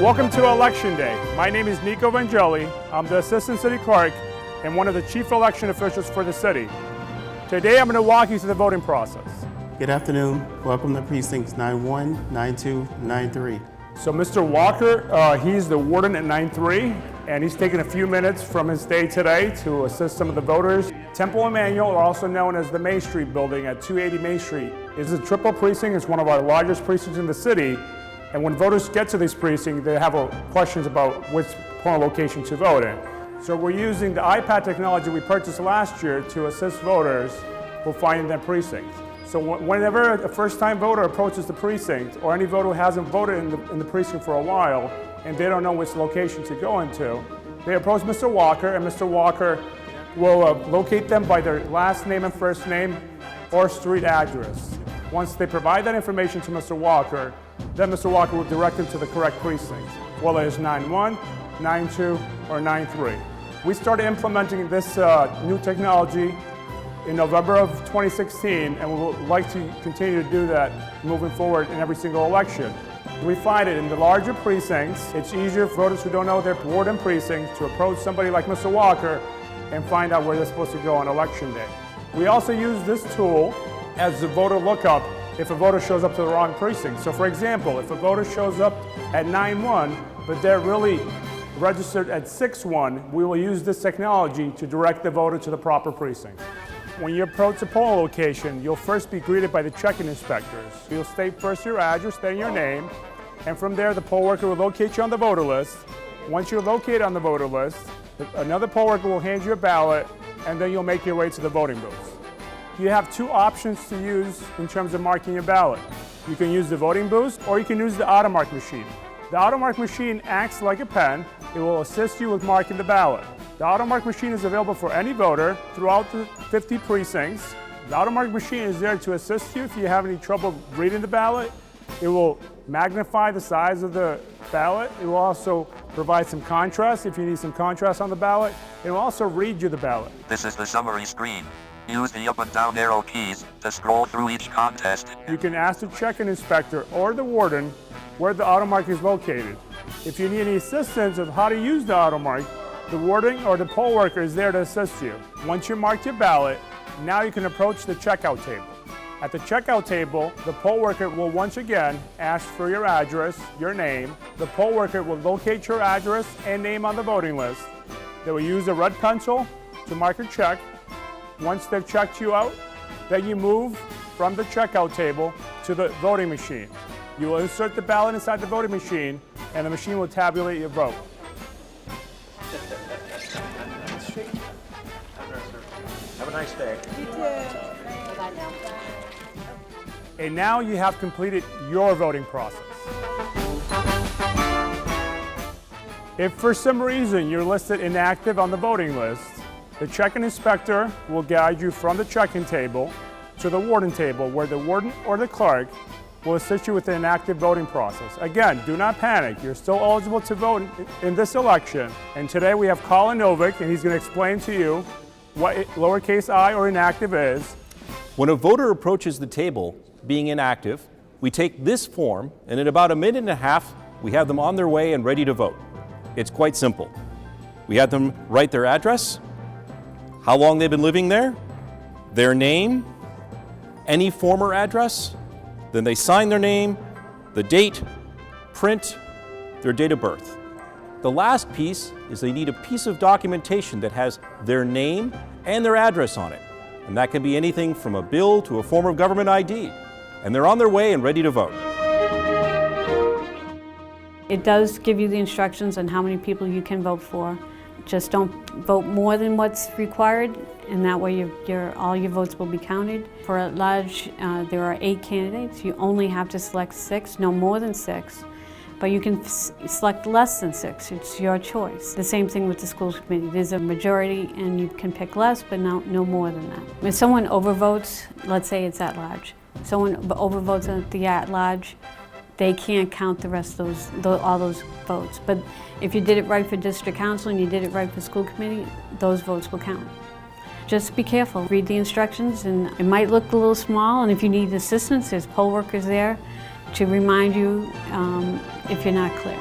Welcome to Election Day. My name is Niko Vangjeli. I'm the Assistant City Clerk and one of the Chief Election Officials for the city. Today I'm going to walk you through the voting process. Good afternoon. Welcome to precincts 91, 92, 93. So Mr. Walker, he's the warden at 93, and he's taking a few minutes from his day today to assist some of the voters. Temple Emmanuel, also known as the Main Street building at 280 Main Street, is a triple precinct. It's one of our largest precincts in the city. And when voters get to this precinct, they have questions about which polling location to vote in. So we're using the iPad technology we purchased last year to assist voters who find their precinct. So whenever a first-time voter approaches the precinct, or any voter who hasn't voted in the precinct for a while, and they don't know which location to go into, they approach Mr. Walker, and Mr. Walker will locate them by their last name and first name or street address. Once they provide that information to Mr. Walker, then Mr. Walker will direct them to the correct precinct, whether it's 91, 92, or 93. We started implementing this new technology in November of 2016, and we would like to continue to do that moving forward in every single election. We find it in the larger precincts, it's easier for voters who don't know their ward and precinct to approach somebody like Mr. Walker and find out where they're supposed to go on election day. We also use this tool as the voter lookup if a voter shows up to the wrong precinct. So for example, if a voter shows up at 9-1, but they're really registered at 6-1, we will use this technology to direct the voter to the proper precinct. When you approach a polling location, you'll first be greeted by the check-in inspectors. You'll state first your address, then your name, and from there the poll worker will locate you on the voter list. Once you're located on the voter list, another poll worker will hand you a ballot, and then you'll make your way to the voting booth. You have two options to use in terms of marking your ballot. You can use the voting booth, or you can use the automark machine. The automark machine acts like a pen. It will assist you with marking the ballot. The automark machine is available for any voter throughout the 50 precincts. The automark machine is there to assist you if you have any trouble reading the ballot. It will magnify the size of the ballot. It will also provide some contrast if you need some contrast on the ballot. It will also read you the ballot. This is the summary screen. Use the up and down arrow keys to scroll through each contest. You can ask the check-in inspector or the warden where the automark is located. If you need any assistance of how to use the automark, the warden or the poll worker is there to assist you. Once you mark your ballot, now you can approach the checkout table. At the checkout table, the poll worker will once again ask for your address, your name. The poll worker will locate your address and name on the voting list. They will use a red pencil to mark your check. Once they've checked you out, then you move from the checkout table to the voting machine. You will insert the ballot inside the voting machine, and the machine will tabulate your vote. Have a nice day. You too. And now you have completed your voting process. If for some reason you're listed inactive on the voting list, the check-in inspector will guide you from the check-in table to the warden table, where the warden or the clerk will assist you with the inactive voting process. Again, do not panic. You're still eligible to vote in this election. And today we have Colin Novick, and he's going to explain to you what lowercase I or inactive is. When a voter approaches the table being inactive, we take this form, and in about a minute and a half, we have them on their way and ready to vote. It's quite simple. We have them write their address, how long they've been living there, their name, any former address, then they sign their name, the date, print, their date of birth. The last piece is they need a piece of documentation that has their name and their address on it. And that can be anything from a bill to a form of government ID. And they're on their way and ready to vote. It does give you the instructions on how many people you can vote for. Just don't vote more than what's required, and that way all your votes will be counted. For at large, there are 8 candidates. You only have to select 6, no more than 6. But you can select less than 6. It's your choice. The same thing with the school committee. There's a majority, and you can pick less, but no more than that. If someone overvotes, let's say it's at large. Someone overvotes at the at large, they can't count the rest of all those votes. But if you did it right for district council and you did it right for school committee, those votes will count. Just be careful. Read the instructions, and it might look a little small, and if you need assistance, there's poll workers there to remind you if you're not clear.